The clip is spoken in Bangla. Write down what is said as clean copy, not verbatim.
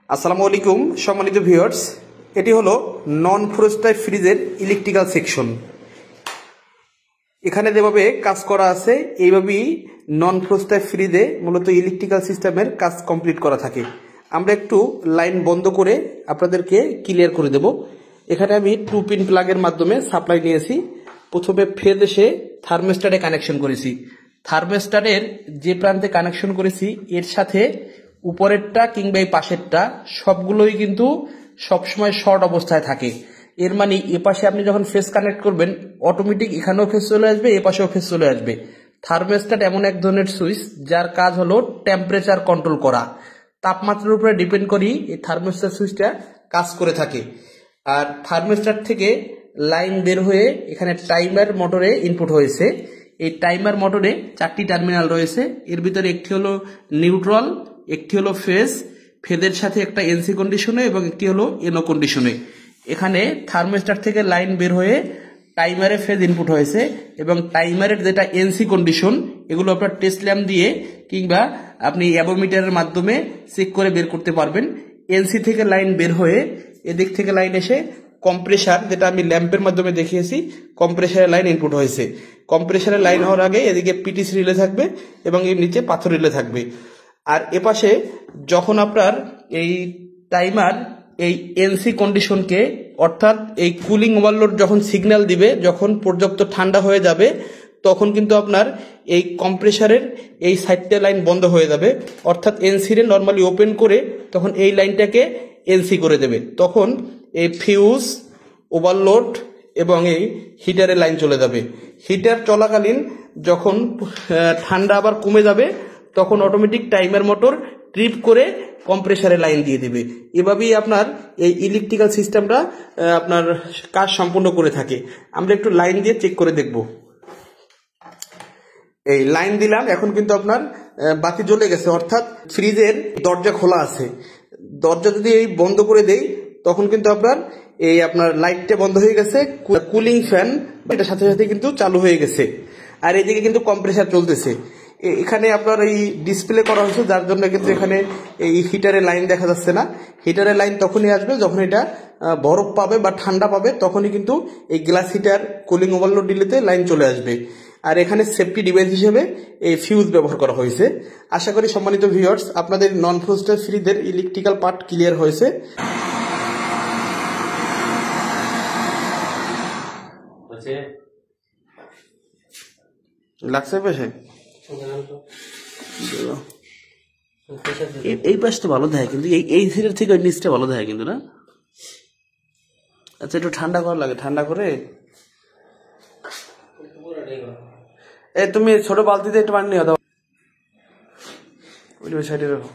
আসসালামু আলাইকুম সম্মানিত ভিউয়ার্স, এটি হলো নন ফ্রস্টাই ফ্রিজের ইলেকট্রিক্যাল সেকশন। এখানে যেভাবে কাজ করা আছে এইভাবেই নন ফ্রস্টাই ফ্রিজে মূলত ইলেকট্রিক্যাল সিস্টেমের কাজ কমপ্লিট করা থাকে। আমরা একটু লাইন বন্ধ করে আপনাদেরকে ক্লিয়ার করে দেব। এখানে আমি 2 পিন প্লাগের মাধ্যমে সাপ্লাই নিয়েছি। প্রথমে ফেজ এসে থার্মোস্ট্যাটে কানেকশন করেছি। থার্মোস্ট্যাটের যে প্রান্তে কানেকশন করেছি এর সাথে উপরেরটা কিংবা এই পাশেরটা সবগুলোই কিন্তু সবসময় শর্ট অবস্থায় থাকে। এর মানে এ পাশে আপনি যখন ফেজ কানেক্ট করবেন অটোমেটিক এখানেও ফেজ চলে আসবে, এ পাশেও ফেজ চলে আসবে। থার্মোস্ট্যাট এমন এক ধরনের সুইচ যার কাজ হলো টেম্পারেচার কন্ট্রোল করা। তাপমাত্রার উপরে ডিপেন্ড করেই এই থার্মোস্ট্যাট সুইচটা কাজ করে থাকে। আর থার্মোস্ট্যাট থেকে লাইন বের হয়ে এখানে টাইমার মোটরে ইনপুট হয়েছে। এই টাইমার মোটরে 4টি টার্মিনাল রয়েছে। এর ভিতরে একটি হলো নিউট্রাল, একটি হলো ফেজ, ফেজের সাথে একটা এনসি কন্ডিশনে এবং একটি হলো এনও কন্ডিশনে। এখানে থার্মোস্ট্যাট থেকে লাইন বের হয়ে টাইমারে ফেজ ইনপুট হয়েছে এবং টাইমারের যেটা এনসি কন্ডিশন এগুলো আপনার টেস্ট ল্যাম্প দিয়ে কিংবা আপনি অ্যাবোমিটারের মাধ্যমে চেক করে বের করতে পারবেন। এনসি থেকে লাইন বের হয়ে এদিক থেকে লাইন এসে কম্প্রেসার, যেটা আমি ল্যাম্পের মাধ্যমে দেখিয়েছি, কম্প্রেসারের লাইন ইনপুট হয়েছে। কম্প্রেসারের লাইন হওয়ার আগে এদিকে পিটিসি রিলে থাকবে এবং এর নিচে পাথর রিলে থাকবে। আর এপাশে যখন আপনার এই টাইমার এই এনসি কন্ডিশনকে অর্থাৎ এই কুলিং ওভারলোড যখন সিগন্যাল দিবে, যখন পর্যাপ্ত ঠান্ডা হয়ে যাবে তখন কিন্তু আপনার এই কম্প্রেসারের এই সাইডটা লাইন বন্ধ হয়ে যাবে। অর্থাৎ এনসি রে নর্মালি ওপেন করে তখন এই লাইনটাকে এনসি করে দেবে। তখন এই ফিউজ, ওভারলোড এবং এই হিটারের লাইন চলে যাবে। হিটার চলাকালীন যখন ঠান্ডা আবার কমে যাবে তখন অটোমেটিক টাইমার মোটর ট্রিপ করে কম্প্রেসারে লাইন দিয়ে দিবে। এভাবেই আপনার এই ইলেকট্রিক্যাল সিস্টেমটা আপনার কাজ সম্পূর্ণ করে থাকে। আমরা একটু লাইন দিয়ে চেক করে দেখব। এই লাইন দিলাম, এখন কিন্তু আপনার বাতি জ্বলে গেছে, অর্থাৎ ফ্রিজের দরজা খোলা আছে। দরজা যদি এই বন্ধ করে দেই তখন কিন্তু আপনার এই আপনার লাইটটা বন্ধ হয়ে গেছে, কুলিং ফ্যান এটার সাথে সাথে কিন্তু চালু হয়ে গেছে। আর এদিকে কিন্তু কম্প্রেসার চলতেছে। এখানে আপনার এই ডিসপ্লে করা হয়েছে যার জন্য কিন্তু এখানে এই হিটারের লাইন দেখা যাচ্ছে না। হিটারের লাইন তখনই আসবে যখন এটা বরফ পাবে বা ঠান্ডা পাবে, তখনই কিন্তু এই গ্লাস হিটার কুলিং ওভারলোড ডিলেতে লাইন চলে আসবে। আর এখানে সেফটি ডিভাইস হিসেবে এই ফিউজ ব্যবহার করা হয়েছে। আশা করি সম্মানিত ভিউয়ার্স আপনাদের নন ফ্রস্টাই ফ্রিজের ইলেকট্রিক্যাল পার্ট ক্লিয়ার হয়েছে। লাগছে পেশে এই পাশটা ভালো দেয় কিন্তু এই সিটের থেকে ওই নিচটা ভালো দেয় কিন্তু না। আচ্ছা একটু ঠান্ডা করা লাগে, ঠান্ডা করে তুমি ছোট বালতিতে একটু পানি নিয়ে দাও, ওই সাইডে রাখো।